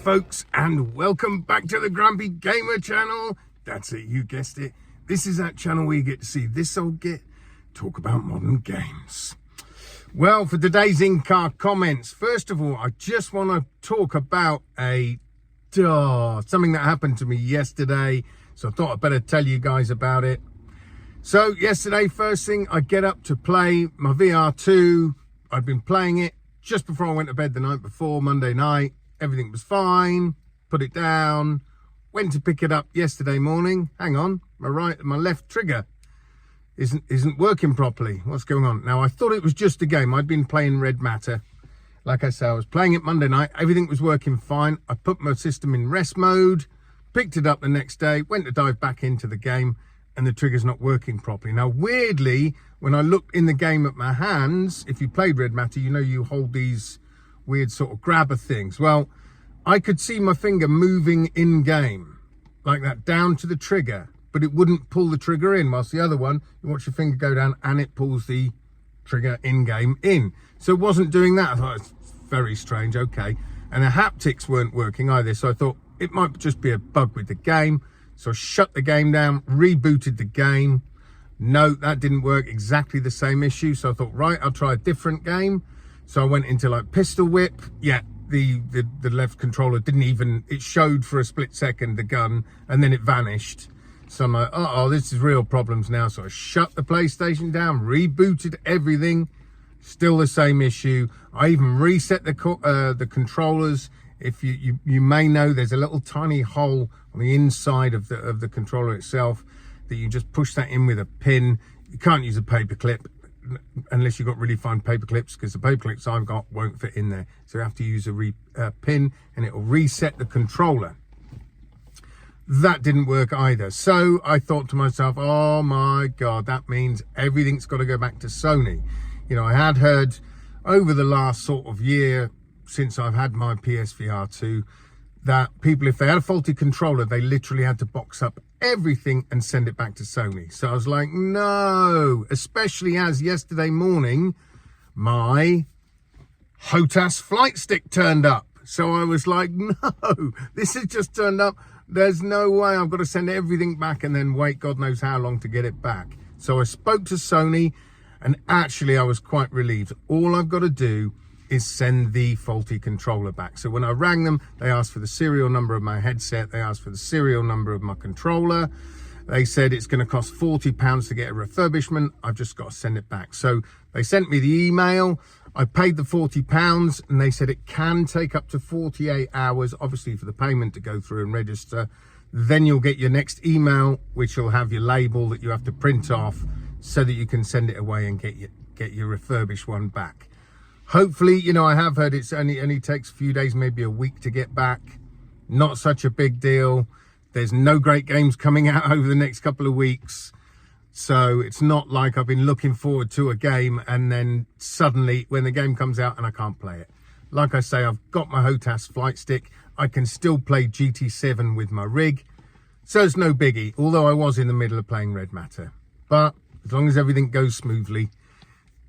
folks, and welcome back to the Grumpy Gamer channel. That's it, you guessed it. This is that channel where you get to see this old git talk about modern games. Well, for today's in-car comments, first of all, I just want to talk about something that happened to me yesterday. So I thought I'd better tell you guys about it. So yesterday, first thing, I get up to play my VR2. I'd been playing it just before I went to bed the night before, Monday night. Everything was fine. Put it down. Went to pick it up yesterday morning. Hang on, my left trigger isn't working properly. What's going on? Now, I thought it was just a game. I'd been playing Red Matter. Like I said, I was playing it Monday night. Everything was working fine. I put my system in rest mode, picked it up the next day, went to dive back into the game, and the trigger's not working properly. Now, weirdly, when I looked in the game at my hands, if you played Red Matter, you know you hold these weird sort of grabber things. Well, I could see my finger moving in-game, like that, down to the trigger, but it wouldn't pull the trigger in, whilst the other one, you watch your finger go down and it pulls the trigger in-game in. So it wasn't doing that. I thought, it's very strange, okay. And the haptics weren't working either, so I thought it might just be a bug with the game. So I shut the game down, rebooted the game. No, that didn't work. Exactly the same issue. So I thought, right, I'll try a different game. So I went into like pistol whip. Yeah, the left controller didn't even, it showed for a split second the gun and then it vanished. So I'm like, oh, this is real problems now. So I shut the PlayStation down, rebooted everything. Still the same issue. I even reset the controllers. If you may know, there's a little tiny hole on the inside of the controller itself that you just push that in with a pin. You can't use a paper clip unless you've got really fine paper clips, because the paper clips I've got won't fit in there. So you have to use a pin and it will reset the controller. That didn't work either. So I thought to myself, oh my God, that means everything's got to go back to Sony. You know, I had heard over the last sort of year since I've had my PSVR2 that people, if they had a faulty controller, they literally had to box up everything and send it back to Sony. So I was like, no, especially as yesterday morning, my Hotas Flightstick turned up. So I was like, no, this has just turned up. There's no way. I've got to send everything back and then wait God knows how long to get it back. So I spoke to Sony, and actually I was quite relieved. All I've got to do is send the faulty controller back. So when I rang them, they asked for the serial number of my headset. They asked for the serial number of my controller. They said it's going to cost £40 to get a refurbishment. I've just got to send it back. So they sent me the email. I paid the £40 and they said it can take up to 48 hours, obviously, for the payment to go through and register. Then you'll get your next email, which will have your label that you have to print off so that you can send it away and get your refurbished one back. Hopefully, you know, I have heard it's only takes a few days, maybe a week to get back. Not such a big deal. There's no great games coming out over the next couple of weeks. So it's not like I've been looking forward to a game and then suddenly when the game comes out and I can't play it. Like I say, I've got my Hotas Flightstick. I can still play GT7 with my rig. So it's no biggie, although I was in the middle of playing Red Matter. But as long as everything goes smoothly,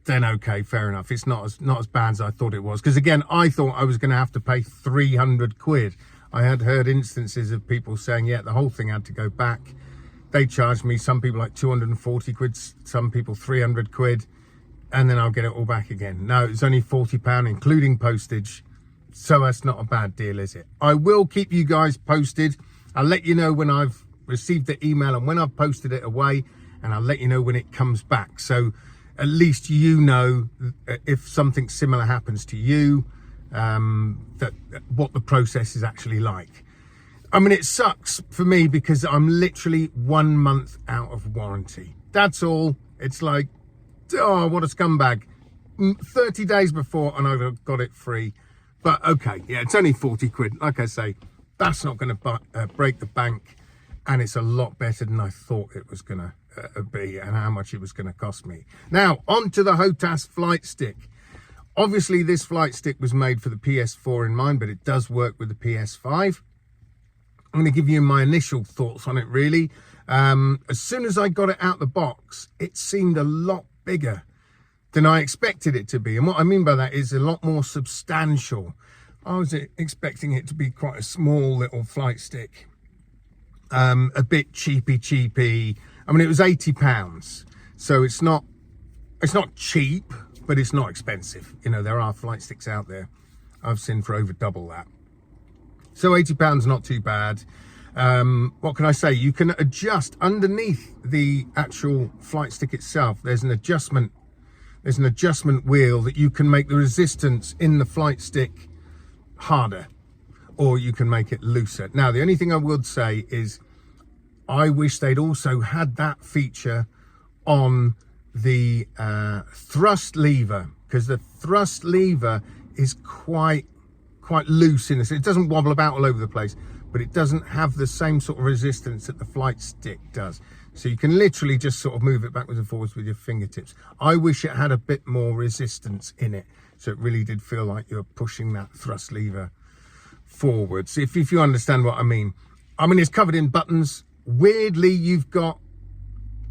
then okay, fair enough. It's not as bad as I thought it was. Because again, I thought I was going to have to pay 300 quid. I had heard instances of people saying, yeah, the whole thing had to go back. They charged me, some people like 240 quid, some people 300 quid, and then I'll get it all back again. No, it's only £40, including postage. So that's not a bad deal, is it? I will keep you guys posted. I'll let you know when I've received the email and when I've posted it away, and I'll let you know when it comes back. So at least you know if something similar happens to you, what the process is actually like. I mean, it sucks for me because I'm literally 1 month out of warranty. That's all. It's like, oh, what a scumbag. 30 days before and I've got it free. But okay, yeah, it's only 40 quid. Like I say, that's not going to break the bank. And it's a lot better than I thought it was going to be and how much it was going to cost me. Now, on to the Hotas Flightstick. Obviously, this Flightstick was made for the PS4 in mind, but it does work with the PS5. I'm going to give you my initial thoughts on it, really. As soon as I got it out the box, it seemed a lot bigger than I expected it to be. And what I mean by that is a lot more substantial. I was expecting it to be quite a small little flight stick, a bit cheapy. I mean, it was £80, so it's not cheap, but it's not expensive. You know, there are flight sticks out there I've seen for over double that. So £80, not too bad. What can I say? You can adjust underneath the actual flight stick itself. There's an adjustment wheel that you can make the resistance in the flight stick harder, or you can make it looser. Now, the only thing I would say is I wish they'd also had that feature on the thrust lever, because the thrust lever is quite loose in this. It doesn't wobble about all over the place, but it doesn't have the same sort of resistance that the flight stick does. So you can literally just sort of move it backwards and forwards with your fingertips. I wish it had a bit more resistance in it, so it really did feel like you're pushing that thrust lever forwards, if you understand what I mean. I mean, it's covered in buttons. Weirdly, you've got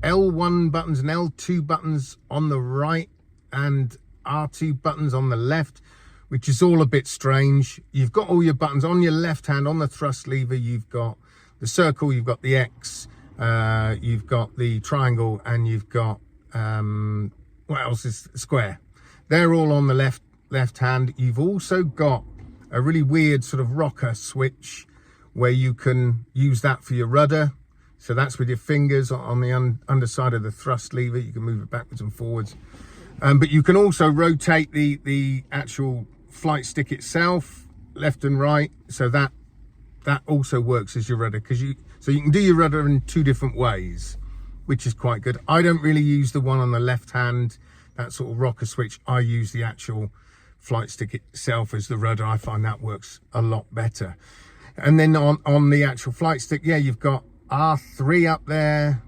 L1 buttons and L2 buttons on the right and R2 buttons on the left, which is all a bit strange. You've got all your buttons on your left hand. On the thrust lever, you've got the circle, you've got the X, you've got the triangle, and you've got what else is square. They're all on the left hand. You've also got a really weird sort of rocker switch where you can use that for your rudder. So that's with your fingers on the underside of the thrust lever. You can move it backwards and forwards. But you can also rotate the actual flight stick itself left and right. So that also works as your rudder, so you can do your rudder in two different ways, which is quite good. I don't really use the one on the left hand, that sort of rocker switch. I use the actual flight stick itself as the rudder. I find that works a lot better. And then on the actual flight stick, yeah, you've got R3 up there.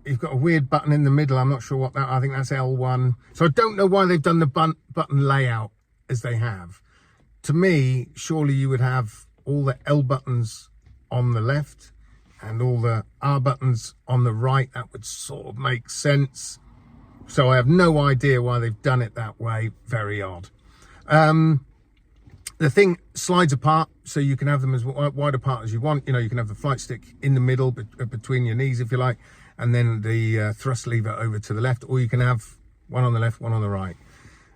You've got a weird button in the middle. I'm not sure what that, I think that's L1. So I don't know why they've done the button layout as they have. To me, surely you would have all the L buttons on the left and all the R buttons on the right. That would sort of make sense. So I have no idea why they've done it that way. Very odd. The thing slides apart, so you can have them as wide apart as you want. You know, you can have the flight stick in the middle between your knees, if you like, and then the thrust lever over to the left, or you can have one on the left, one on the right.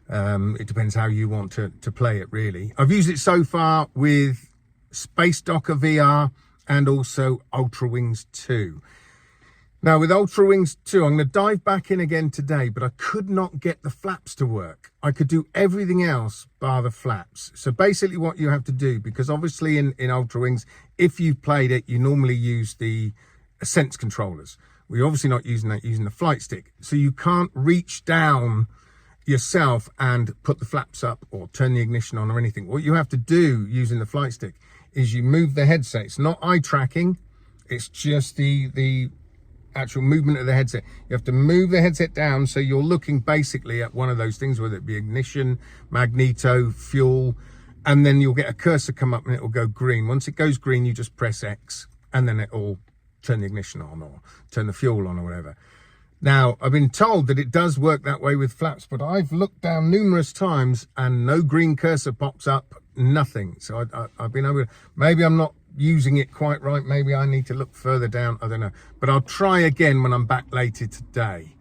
It depends how you want to play it, really. I've used it so far with Space Docker VR and also Ultra Wings 2. Now, with Ultra Wings 2, I'm going to dive back in again today, but I could not get the flaps to work. I could do everything else bar the flaps. So basically what you have to do, because obviously in Ultra Wings, if you've played it, you normally use the Sense controllers. We're obviously not using that, using the flight stick. So you can't reach down yourself and put the flaps up or turn the ignition on or anything. What you have to do using the flight stick is you move the headset. It's not eye tracking. It's just the actual movement of the headset. You have to move the headset down, so you're looking basically at one of those things, whether it be ignition, magneto, fuel, and then you'll get a cursor come up and it will go green. Once it goes green, you just press X, and then it will turn the ignition on or turn the fuel on or whatever. Now, I've been told that it does work that way with flaps, but I've looked down numerous times and no green cursor pops up, nothing. So I've been able to, maybe I'm not using it quite right. Maybe I need to look further down. I don't know, but I'll try again when I'm back later today.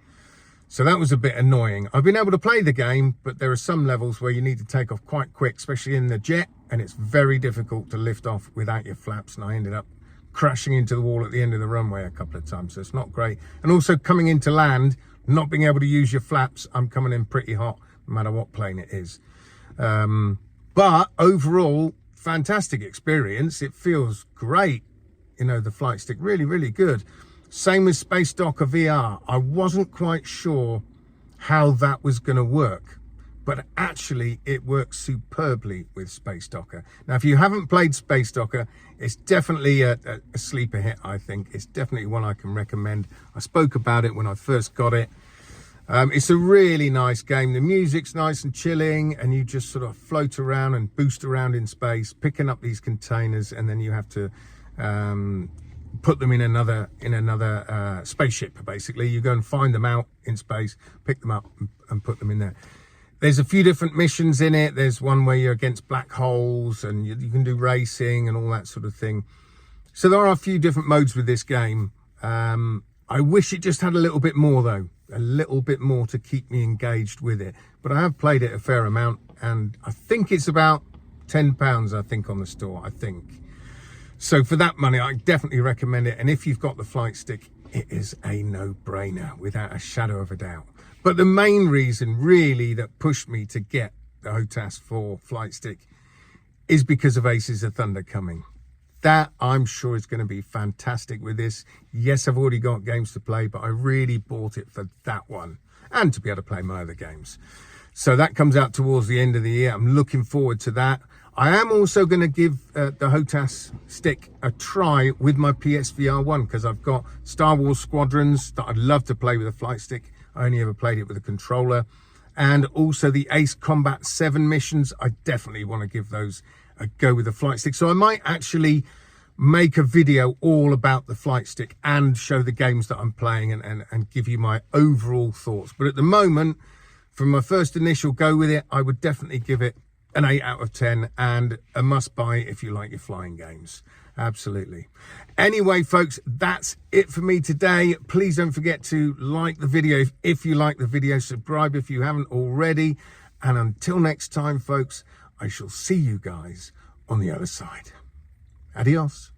So that was a bit annoying. I've been able to play the game, but there are some levels where you need to take off quite quick, especially in the jet, and it's very difficult to lift off without your flaps. And I ended up crashing into the wall at the end of the runway a couple of times, so it's not great. And also coming into land, not being able to use your flaps, I'm coming in pretty hot no matter what plane it is. But overall, fantastic experience. It feels great. You know, the flight stick, really, really good. Same with Space Docker VR. I wasn't quite sure how that was going to work, but actually it works superbly with Space Docker. Now, if you haven't played Space Docker, it's definitely a sleeper hit, I think. It's definitely one I can recommend. I spoke about it when I first got it. It's a really nice game. The music's nice and chilling, and you just sort of float around and boost around in space, picking up these containers, and then you have to put them in another spaceship. Basically, you go and find them out in space, pick them up, and put them in there. There's a few different missions in it. There's one where you're against black holes, and you can do racing and all that sort of thing. So there are a few different modes with this game. I wish it just had a little bit more though, a little bit more to keep me engaged with it. But I have played it a fair amount, and I think it's about £10, I think, on the store, I think. So for that money, I definitely recommend it. And if you've got the Flightstick, it is a no-brainer without a shadow of a doubt. But the main reason really that pushed me to get the Hotas for Flightstick is because of Aces of Thunder coming. That I'm sure is going to be fantastic with this. Yes, I've already got games to play, but I really bought it for that one and to be able to play my other games. So that comes out towards the end of the year. I'm looking forward to that. I am also going to give the Hotas stick a try with my PSVR1 because I've got Star Wars Squadrons that I'd love to play with a Flightstick. I only ever played it with a controller. And also the Ace Combat 7 missions. I definitely want to give those a go with the Flightstick. So I might actually make a video all about the Flightstick and show the games that I'm playing and give you my overall thoughts. But at the moment, from my first initial go with it, I would definitely give it an 8 out of 10 and a must buy if you like your flying games. Absolutely. Anyway, folks, that's it for me today. Please don't forget to like the video if you like the video, subscribe if you haven't already. And until next time, folks, I shall see you guys on the other side. Adios.